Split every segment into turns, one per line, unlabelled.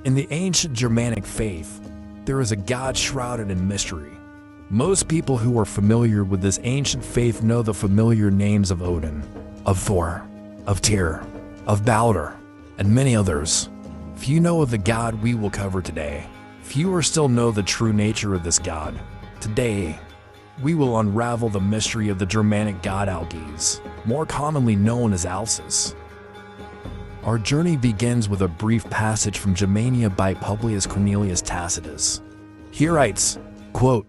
In the ancient Germanic faith, there is a god shrouded in mystery. Most people who are familiar with this ancient faith know the familiar names of Odin, of Thor, of Tyr, of Balder, and many others. Few know of the god we will cover today. Fewer still know the true nature of this god. Today, we will unravel the mystery of the Germanic god Algis, more commonly known as Alsus. Our journey begins with a brief passage from Germania by Publius Cornelius Tacitus. He writes, quote,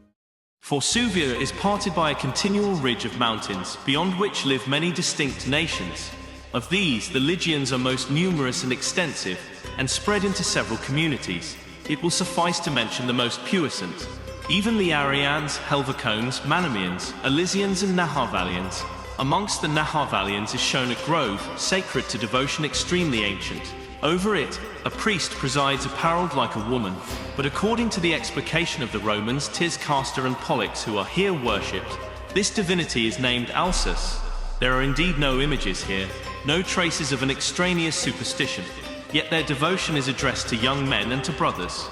"For Suvia is parted by a continual ridge of mountains, beyond which live many distinct nations. Of these, the Lygians are most numerous and extensive, and spread into several communities. It will suffice to mention the most puissant, even the Arians, Helvecones, Manamians, Elysians, and Naharvalians. Amongst the Naharvalians is shown a grove, sacred to devotion extremely ancient. Over it, a priest presides apparelled like a woman, but according to the explication of the Romans, 'tis Castor and Pollux who are here worshipped. This divinity is named Alsus. There are indeed no images here, no traces of an extraneous superstition, yet their devotion is addressed to young men and to brothers."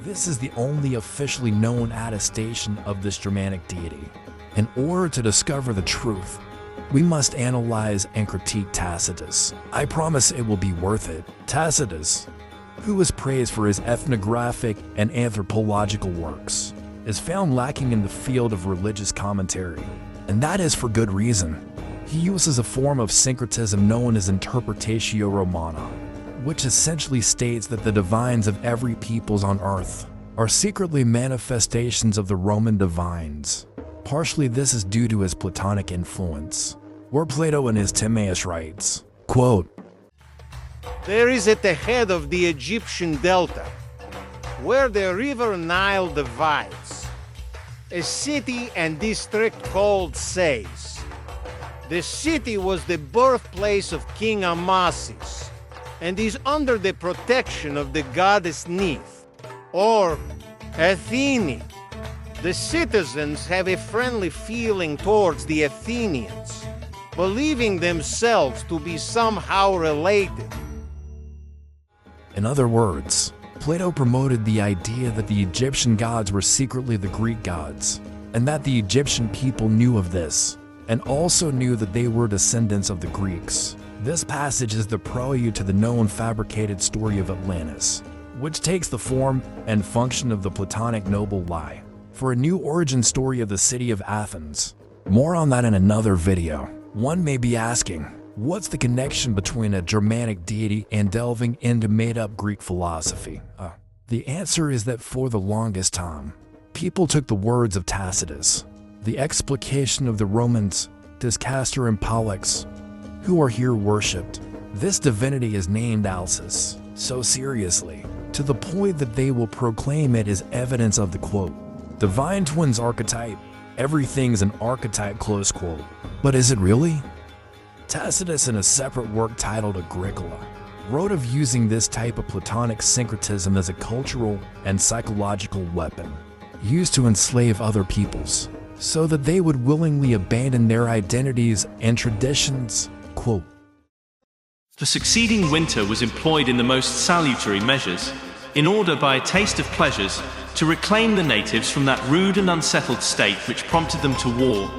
This is the only officially known attestation of this Germanic deity. In order to discover the truth, we must analyze and critique Tacitus. I promise it will be worth it. Tacitus, who is praised for his ethnographic and anthropological works, is found lacking in the field of religious commentary, and that is for good reason. He uses a form of syncretism known as Interpretatio Romana, which essentially states that the divines of every peoples on earth are secretly manifestations of the Roman divines. Partially this is due to his Platonic influence, where Plato in his Timaeus writes, quote,
"There is at the head of the Egyptian delta, where the river Nile divides, a city and district called Sais. The city was the birthplace of King Amasis, and is under the protection of the goddess Neith, or Athene. The citizens have a friendly feeling towards the Athenians, believing themselves to be somehow related."
In other words, Plato promoted the idea that the Egyptian gods were secretly the Greek gods, and that the Egyptian people knew of this, and also knew that they were descendants of the Greeks. This passage is the prelude to the known fabricated story of Atlantis, which takes the form and function of the Platonic noble lie, for a new origin story of the city of Athens. More on that in another video. One may be asking, what's the connection between a Germanic deity and delving into made-up Greek philosophy? The answer is that for the longest time, people took the words of Tacitus, the explication of the Romans, tis Castor and Pollux, who are here worshipped. This divinity is named Alsus, so seriously, to the point that they will proclaim it as evidence of the quote, divine twins archetype, everything's an archetype, close quote. But is it really? Tacitus, in a separate work titled Agricola, wrote of using this type of Platonic syncretism as a cultural and psychological weapon, used to enslave other peoples, so that they would willingly abandon their identities and traditions. Quote,
"The succeeding winter was employed in the most salutary measures, in order by a taste of pleasures to reclaim the natives from that rude and unsettled state which prompted them to war,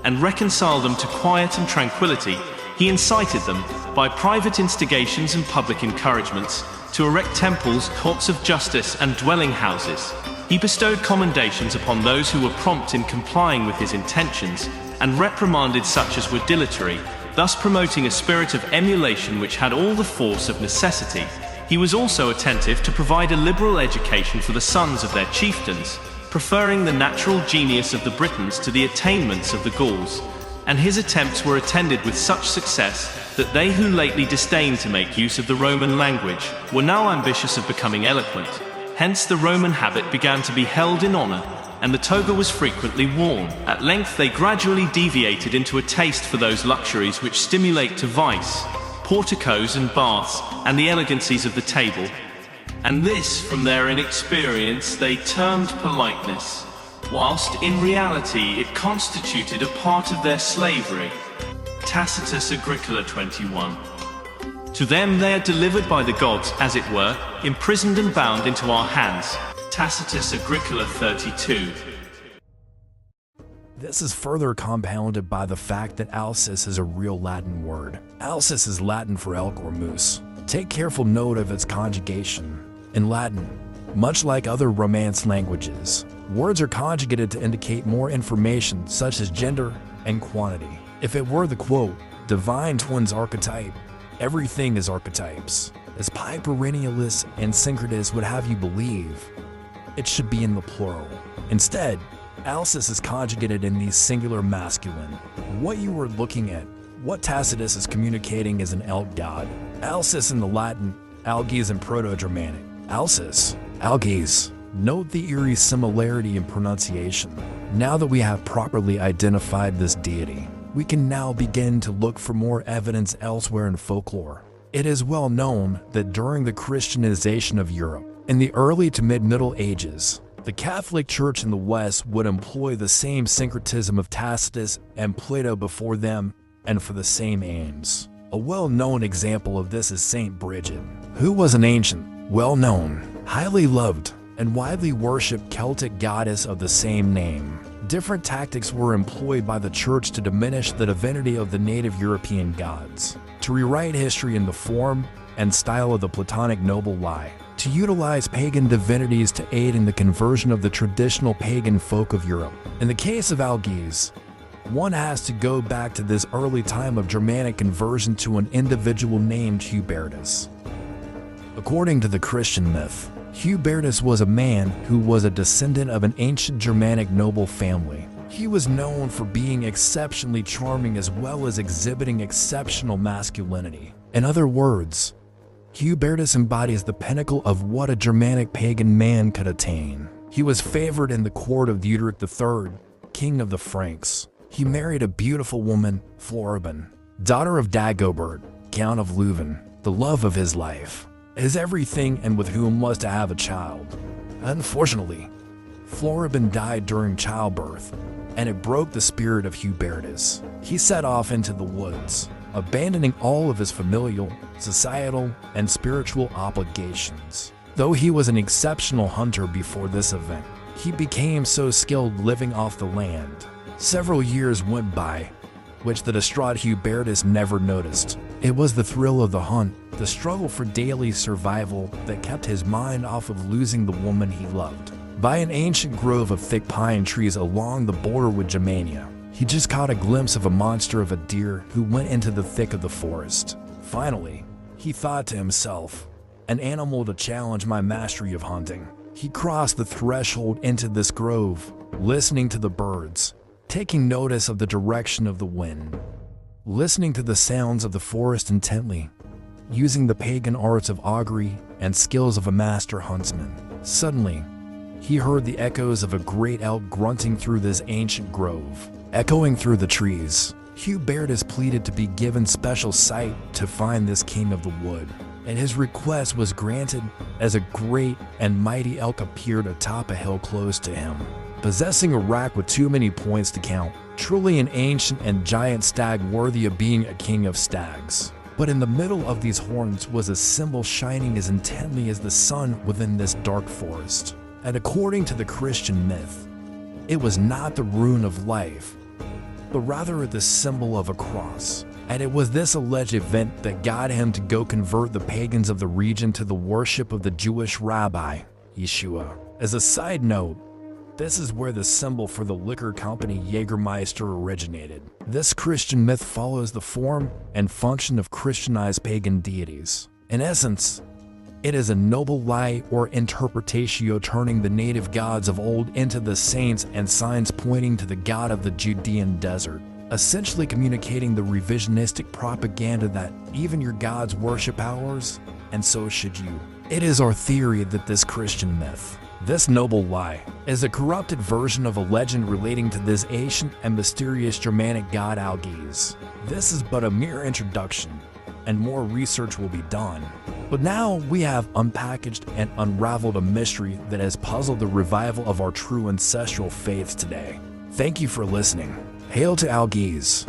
and reconcile them to quiet and tranquility. He incited them, by private instigations and public encouragements, to erect temples, courts of justice, and dwelling houses. He bestowed commendations upon those who were prompt in complying with his intentions, and reprimanded such as were dilatory, thus promoting a spirit of emulation which had all the force of necessity. He was also attentive to provide a liberal education for the sons of their chieftains, preferring the natural genius of the Britons to the attainments of the Gauls, and his attempts were attended with such success that they who lately disdained to make use of the Roman language were now ambitious of becoming eloquent. Hence the Roman habit began to be held in honor, and the toga was frequently worn. At length they gradually deviated into a taste for those luxuries which stimulate to vice, porticos and baths, and the elegancies of the table. And this, from their inexperience, they termed politeness, whilst in reality it constituted a part of their slavery." Tacitus, Agricola 21. To them they are delivered by the gods, as it were, imprisoned and bound into our hands. Tacitus Agricola 32.
This is further compounded by the fact that Alcis is a real Latin word. Alcis is Latin for elk or moose. Take careful note of its conjugation. In Latin, much like other Romance languages, words are conjugated to indicate more information such as gender and quantity. If it were the quote, divine twins archetype, everything is archetypes, as Pi Perennialis and Syncretus would have you believe, it should be in the plural. Instead, Alcis is conjugated in the singular masculine. What you are looking at, what Tacitus is communicating is an elk god. Alcis in the Latin, Alges in Proto-Germanic. Alcis, Alges. Note the eerie similarity in pronunciation. Now that we have properly identified this deity, we can now begin to look for more evidence elsewhere in folklore. It is well known that during the Christianization of Europe, in the early to mid-Middle Ages, the Catholic Church in the West would employ the same syncretism of Tacitus and Plato before them, and for the same aims. A well-known example of this is Saint Bridget, who was an ancient, well-known, highly loved, and widely worshipped Celtic goddess of the same name. Different tactics were employed by the Church to diminish the divinity of the native European gods, to rewrite history in the form and style of the Platonic noble lie, to utilize pagan divinities to aid in the conversion of the traditional pagan folk of Europe. In the case of Alges, one has to go back to this early time of Germanic conversion to an individual named Hubertus. According to the Christian myth, Hubertus was a man who was a descendant of an ancient Germanic noble family. He was known for being exceptionally charming as well as exhibiting exceptional masculinity. In other words, Hubertus embodies the pinnacle of what a Germanic pagan man could attain. He was favored in the court of Theuderic III, king of the Franks. He married a beautiful woman, Floribin, daughter of Dagobert, Count of Leuven, the love of his life, his everything, and with whom was to have a child. Unfortunately, Floribin died during childbirth, and it broke the spirit of Hubertus. He set off into the woods, abandoning all of his familial, societal, and spiritual obligations. Though he was an exceptional hunter before this event, he became so skilled living off the land. Several years went by, which the distraught Hubertus never noticed. It was the thrill of the hunt, the struggle for daily survival, that kept his mind off of losing the woman he loved. By an ancient grove of thick pine trees along the border with Germania, he just caught a glimpse of a monster of a deer who went into the thick of the forest. Finally, he thought to himself, an animal to challenge my mastery of hunting. He crossed the threshold into this grove, listening to the birds, taking notice of the direction of the wind, listening to the sounds of the forest intently, using the pagan arts of augury and skills of a master huntsman. Suddenly, he heard the echoes of a great elk grunting through this ancient grove. Echoing through the trees, Hubertus pleaded to be given special sight to find this king of the wood, and his request was granted as a great and mighty elk appeared atop a hill close to him, possessing a rack with too many points to count, truly an ancient and giant stag worthy of being a king of stags. But in the middle of these horns was a symbol shining as intently as the sun within this dark forest. And according to the Christian myth, it was not the rune of life, but rather the symbol of a cross. And it was this alleged event that got him to go convert the pagans of the region to the worship of the Jewish rabbi, Yeshua. As a side note, this is where the symbol for the liquor company Jägermeister originated. This Christian myth follows the form and function of Christianized pagan deities. In essence, it is a noble lie or interpretatio turning the native gods of old into the saints and signs pointing to the god of the Judean desert, essentially communicating the revisionistic propaganda that even your gods worship ours, and so should you. It is our theory that this Christian myth, this noble lie, is a corrupted version of a legend relating to this ancient and mysterious Germanic god Alges. This is but a mere introduction, and more research will be done. But now we have unpackaged and unraveled a mystery that has puzzled the revival of our true ancestral faiths today. Thank you for listening. Hail to Alges!